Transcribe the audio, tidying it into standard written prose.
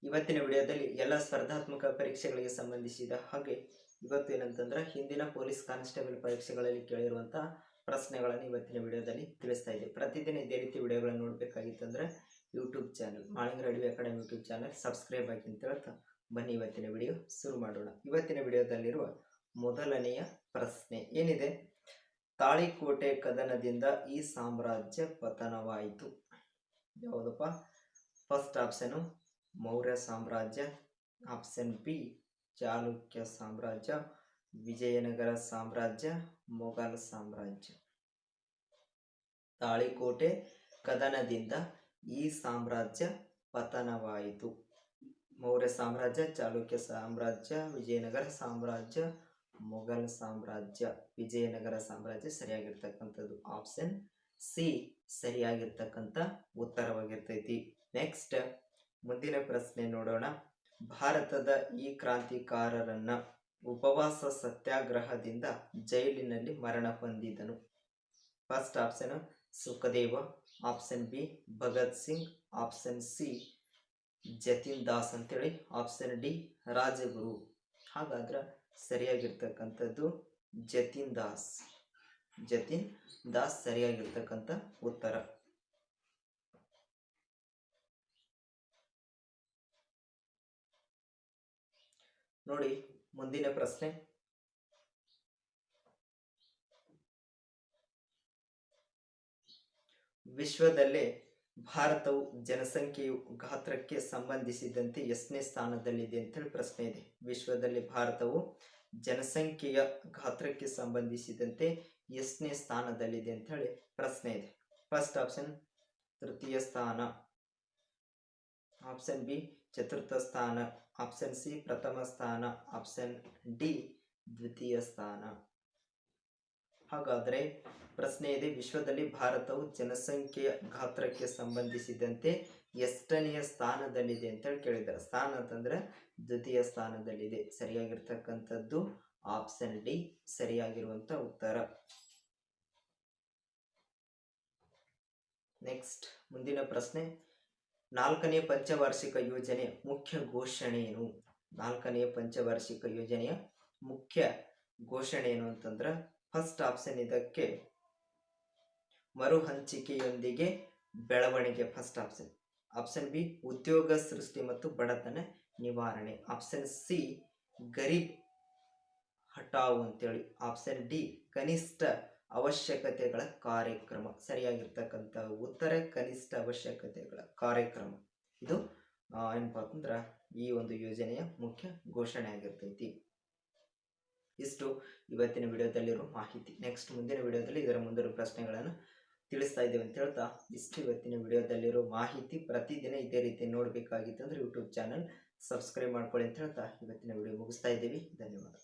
ಇವತ್ತಿನ ವಿಡಿಯೋದಲ್ಲಿ ಎಲ್ಲ ಸ್ಪರ್ಧಾತ್ಮಕ ಪರೀಕ್ಷೆಗಳಿಗೆ ಸಂಬಂಧಿಸಿದ ಹಾಗೆ ಇವತ್ತು ಏನಂತಂದ್ರೆ ಹಿಂದಿನ ಪೊಲೀಸ್ ಕಾನ್ಸ್ಟೇಬಲ್ ಪರೀಕ್ಷೆಗಳಲ್ಲಿ ಕೇಳಿರುವಂತಹ ಪ್ರಶ್ನೆಗಳನ್ನು ಇವತ್ತಿನ ವಿಡಿಯೋದಲ್ಲಿ ತಿಳಿಸ್ತಾ ಇದ್ದೆ. ಪ್ರತಿದಿನ ಇದೇ ರೀತಿ ವಿಡಿಯೋಗಳನ್ನು ನೋಡಬೇಕಾಗಿತ್ತಂದ್ರೆ ಯೂಟ್ಯೂಬ್ ಚಾನಲ್ ಮಾಳಿಂಗರ ಅಡವಿ ಅಕಾಡೆಮಿ ಯೂಟ್ಯೂಬ್ ಚಾನಲ್ ಸಬ್ಸ್ಕ್ರೈಬ್ ಆಗಿ ಅಂತ ಹೇಳ್ತಾ ಬನ್ನಿ ಇವತ್ತಿನ ವಿಡಿಯೋ ಶುರು ಮಾಡೋಣ. ಇವತ್ತಿನ ವಿಡಿಯೋದಲ್ಲಿರುವ ಮೊದಲನೆಯ ಪ್ರಶ್ನೆ ಏನಿದೆ, ತಾಳಿಕೋಟೆ ಕದನದಿಂದ ಈ ಸಾಮ್ರಾಜ್ಯ ಪತನವಾಯಿತು. ಯಾವುದಪ್ಪ? ಫಸ್ಟ್ ಆಪ್ಷನ್ ಮೌರ್ಯ ಸಾಮ್ರಾಜ್ಯ, ಆಪ್ಷನ್ ಬಿ ಚಾಲುಕ್ಯ ಸಾಮ್ರಾಜ್ಯ, ವಿಜಯನಗರ ಸಾಮ್ರಾಜ್ಯ, ಮೊಘಲ್ ಸಾಮ್ರಾಜ್ಯ. ತಾಳಿಕೋಟೆ ಕದನದಿಂದ ಈ ಸಾಮ್ರಾಜ್ಯ ಪತನವಾಯಿತು. ಮೌರ್ಯ ಸಾಮ್ರಾಜ್ಯ, ಚಾಲುಕ್ಯ ಸಾಮ್ರಾಜ್ಯ, ವಿಜಯನಗರ ಸಾಮ್ರಾಜ್ಯ, ಮೊಘಲ್ ಸಾಮ್ರಾಜ್ಯ. ವಿಜಯನಗರ ಸಾಮ್ರಾಜ್ಯ ಸರಿಯಾಗಿರ್ತಕ್ಕಂಥದ್ದು ಆಪ್ಷನ್ ಸಿ ಸರಿಯಾಗಿರ್ತಕ್ಕಂಥ ಉತ್ತರವಾಗಿರ್ತೈತಿ. ನೆಕ್ಸ್ಟ್ ಮುಂದಿನ ಪ್ರಶ್ನೆ ನೋಡೋಣ. ಭಾರತದ ಈ ಕ್ರಾಂತಿಕಾರರನ್ನ ಉಪವಾಸ ಸತ್ಯಾಗ್ರಹದಿಂದ ಜೈಲಿನಲ್ಲಿ ಮರಣ ಹೊಂದಿದನು. First option Sukhdev, option B Bhagat Singh, option C Jatin Das ಅಂತೇಳಿ, ಆಪ್ಷನ್ ಡಿ ರಾಜಗುರು. ಹಾಗಾದ್ರೆ ಸರಿಯಾಗಿರ್ತಕ್ಕಂಥದ್ದು ಜತಿನ್ ದಾಸ್. ಜತಿನ್ ದಾಸ್ ಸರಿಯಾಗಿರ್ತಕ್ಕಂಥ ಉತ್ತರ. ನೋಡಿ ಮುಂದಿನ ಪ್ರಶ್ನೆ. ವಿಶ್ವದಲ್ಲೇ ಭಾರತವು ಜನಸಂಖ್ಯೆಯು ಗಾತ್ರಕ್ಕೆ ಸಂಬಂಧಿಸಿದಂತೆ ಎಷ್ಟನೇ ಸ್ಥಾನದಲ್ಲಿದೆ ಅಂತೇಳಿ ಪ್ರಶ್ನೆ ಇದೆ. ವಿಶ್ವದಲ್ಲಿ ಭಾರತವು ಜನಸಂಖ್ಯೆಯ ಗಾತ್ರಕ್ಕೆ ಸಂಬಂಧಿಸಿದಂತೆ ಎಷ್ಟನೇ ಸ್ಥಾನದಲ್ಲಿದೆ ಅಂತ ಹೇಳಿ ಪ್ರಶ್ನೆ ಇದೆ. ಫಸ್ಟ್ ಆಪ್ಷನ್ ತೃತೀಯ ಸ್ಥಾನ, ಆಪ್ಷನ್ ಬಿ ಚತುರ್ಥ ಸ್ಥಾನ, ಆಪ್ಷನ್ ಸಿ ಪ್ರಥಮ ಸ್ಥಾನ, ಆಪ್ಷನ್ ಡಿ ದ್ವಿತೀಯ ಸ್ಥಾನ. ಹಾಗಾದರೆ ಪ್ರಶ್ನೆ ಇದೆ, ವಿಶ್ವದಲ್ಲಿ ಭಾರತವು ಜನಸಂಖ್ಯೆಯ ಗಾತ್ರಕ್ಕೆ ಸಂಬಂಧಿಸಿದಂತೆ ಎಷ್ಟನೆಯ ಸ್ಥಾನದಲ್ಲಿದೆ ಅಂತ ಹೇಳಿ ಕೇಳಿದ್ದಾರೆ. ಸ್ಥಾನ ಅಂತಂದ್ರೆ ದ್ವಿತೀಯ ಸ್ಥಾನದಲ್ಲಿದೆ. ಸರಿಯಾಗಿರ್ತಕ್ಕಂಥದ್ದು ಆಪ್ಷನ್ ಡಿ ಸರಿಯಾಗಿರುವಂತ ಉತ್ತರ. ನೆಕ್ಸ್ಟ್ ಮುಂದಿನ ಪ್ರಶ್ನೆ. 4ನೇ ಪಂಚವಾರ್ಷಿಕ ಯೋಜನೆಯ ಮುಖ್ಯ ಘೋಷಣೆ ಏನು? 4ನೇ ಪಂಚವಾರ್ಷಿಕ ಯೋಜನೆಯ ಮುಖ್ಯ ಘೋಷಣೆ ಏನು ಅಂತಂದ್ರೆ ಫಸ್ಟ್ ಆಪ್ಷನ್ ಇದಕ್ಕೆ ಮರು ಹಂಚಿಕೆಯೊಂದಿಗೆ ಬೆಳವಣಿಗೆ. First option. ಆಪ್ಷನ್ ಬಿ ಉದ್ಯೋಗ ಸೃಷ್ಟಿ ಮತ್ತು ಬಡತನ ನಿವಾರಣೆ. ಆಪ್ಷನ್ ಸಿ ಗರೀಬ್ ಹಟಾವ್ ಅಂತೇಳಿ. ಆಪ್ಷನ್ ಡಿ ಕನಿಷ್ಠ ಅವಶ್ಯಕತೆಗಳ ಕಾರ್ಯಕ್ರಮ. ಸರಿಯಾಗಿರ್ತಕ್ಕಂಥ ಉತ್ತರ ಕನಿಷ್ಠ ಅವಶ್ಯಕತೆಗಳ ಕಾರ್ಯಕ್ರಮ. ಇದು ಏನಪ್ಪಾ ಅಂತಂದ್ರೆ ಈ ಒಂದು ಯೋಜನೆಯ ಮುಖ್ಯ ಘೋಷಣೆ ಆಗಿರ್ತೈತಿ. ಇಷ್ಟು ಇವತ್ತಿನ ವಿಡಿಯೋದಲ್ಲಿರೋ ಮಾಹಿತಿ. ನೆಕ್ಸ್ಟ್ ಮುಂದಿನ ವಿಡಿಯೋದಲ್ಲಿ ಇದರ ಮುಂದಿನ ಪ್ರಶ್ನೆಗಳನ್ನು ತಿಳಿಸ್ತಾ ಇದ್ದೇವೆ ಅಂತ ಹೇಳ್ತಾ ಇಷ್ಟು ಇವತ್ತಿನ ವಿಡಿಯೋದಲ್ಲಿರೋ ಮಾಹಿತಿ. ಪ್ರತಿದಿನ ಇದೇ ರೀತಿ ನೋಡಬೇಕಾಗಿತ್ತು ಅಂದ್ರೆ ಯೂಟ್ಯೂಬ್ ಚಾನಲ್ ಸಬ್ಸ್ಕ್ರೈಬ್ ಮಾಡ್ಕೊಳ್ಳಿ ಅಂತ ಹೇಳ್ತಾ ಇವತ್ತಿನ ವಿಡಿಯೋ ಮುಗಿಸ್ತಾ ಇದ್ದೀವಿ. ಧನ್ಯವಾದ.